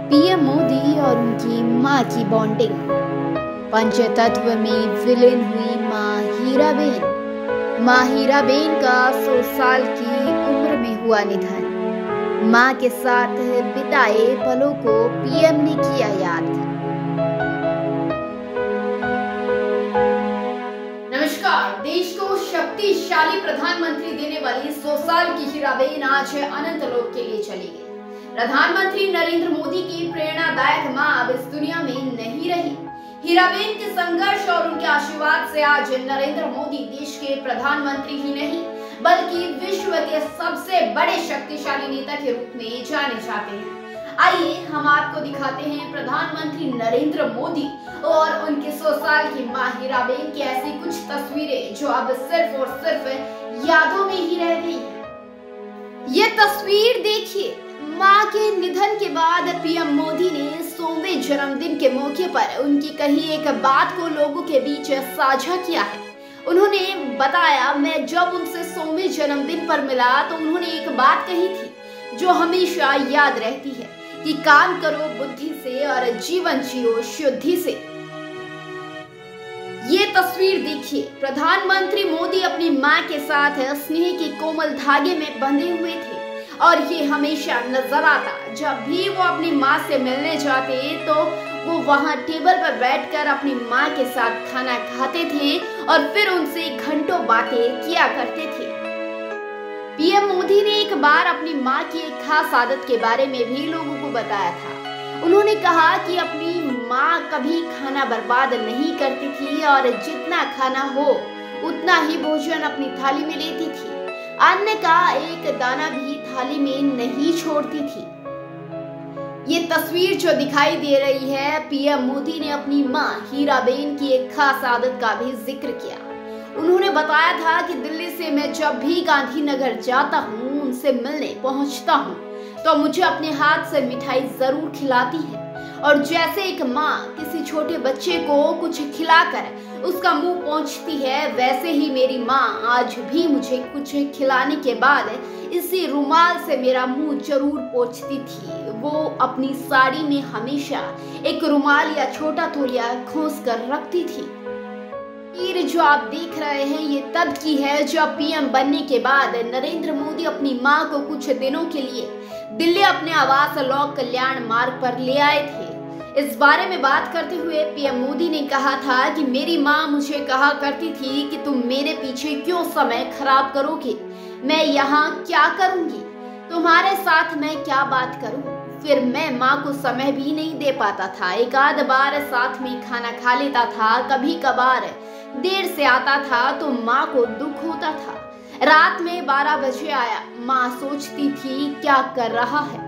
PM Modi और उनकी मां की बॉन्डिंग। पंचतत्व में विलीन हुई मां हीराबेन। मां हीराबेन का 100 साल की उम्र में हुआ निधन। मां के साथ बिताए पलों को पीएम ने किया याद। नमस्कार। देश को शक्तिशाली प्रधानमंत्री देने वाली 100 साल की हीराबेन आज अनंत लोक के लिए चली गई। प्रधानमंत्री नरेंद्र मोदी की प्रेरणादायक मां अब इस दुनिया में नहीं रही। हीराबेन के संघर्ष और उनके आशीर्वाद से आज नरेंद्र मोदी देश के प्रधानमंत्री ही नहीं बल्कि विश्व के सबसे बड़े शक्तिशाली नेता के रूप में जाने जाते हैं। आइए हम आपको दिखाते हैं प्रधानमंत्री नरेंद्र मोदी और उनके 100 साल की मां हीराबेन की ऐसी कुछ तस्वीरें जो अब सिर्फ और सिर्फ यादों में ही रह गई हैं। ये तस्वीर देखिए। मां के निधन के बाद पीएम मोदी ने 100वें जन्मदिन के मौके पर उनकी कही एक बात को लोगों के बीच साझा किया है। उन्होंने बताया, मैं जब उनसे 100वें जन्मदिन पर मिला तो उन्होंने एक बात कही थी जो हमेशा याद रहती है कि काम करो बुद्धि से और जीवन जियो शुद्धि से। ये तस्वीर देखिए। प्रधानमंत्री मोदी अपनी मां के साथ स्नेह के कोमल धागे में बंधे हुए थे और ये हमेशा नजर आता। जब भी वो अपनी मां से मिलने जाते तो वो वहां टेबल पर बैठकर अपनी मां के साथ खाना खाते थे और फिर उनसे घंटों बातें किया करते थे। पीएम मोदी ने एक बार अपनी मां की एक खास आदत के बारे में भी लोगों को बताया था। उन्होंने कहा कि अपनी मां कभी खाना बर्बाद नहीं करती थी और जितना खाना हो उतना ही भोजन अपनी थाली में लेती थी। अन्न का एक दाना भी थाली में नहीं छोड़ती थी। ये तस्वीर जो दिखाई दे रही है, पीएम मोदी ने अपनी मां हीराबेन की एक खास आदत का भी जिक्र किया। उन्होंने बताया था कि दिल्ली से मैं जब भी गांधीनगर जाता हूँ, उनसे मिलने पहुंचता हूँ तो मुझे अपने हाथ से मिठाई जरूर खिलाती है और जैसे एक माँ किसी छोटे बच्चे को कुछ खिलाकर उसका मुंह पोंछती है, वैसे ही मेरी माँ आज भी मुझे कुछ खिलाने के बाद इसी रुमाल से मेरा मुंह जरूर पोंछती थी। वो अपनी साड़ी में हमेशा एक रुमाल या छोटा तौलिया खोस कर रखती थी। जो आप देख रहे हैं ये तब की है जब पीएम बनने के बाद नरेंद्र मोदी अपनी मां को कुछ दिनों के लिए दिल्ली अपने आवास लोक कल्याण मार्ग पर ले आए थे। इस बारे में बात करते हुए पीएम मोदी ने कहा था कि मेरी मां मुझे कहा करती थी कि तुम मेरे पीछे क्यों समय खराब करोगे, मैं यहाँ क्या करूंगी, तुम्हारे साथ मैं क्या बात करूं। फिर मैं माँ को समय भी नहीं दे पाता था। एक आध बार साथ में खाना खा लेता था, कभी कभार देर से आता था तो माँ को दुख होता था। रात में 12 बजे आया, माँ सोचती थी क्या कर रहा है।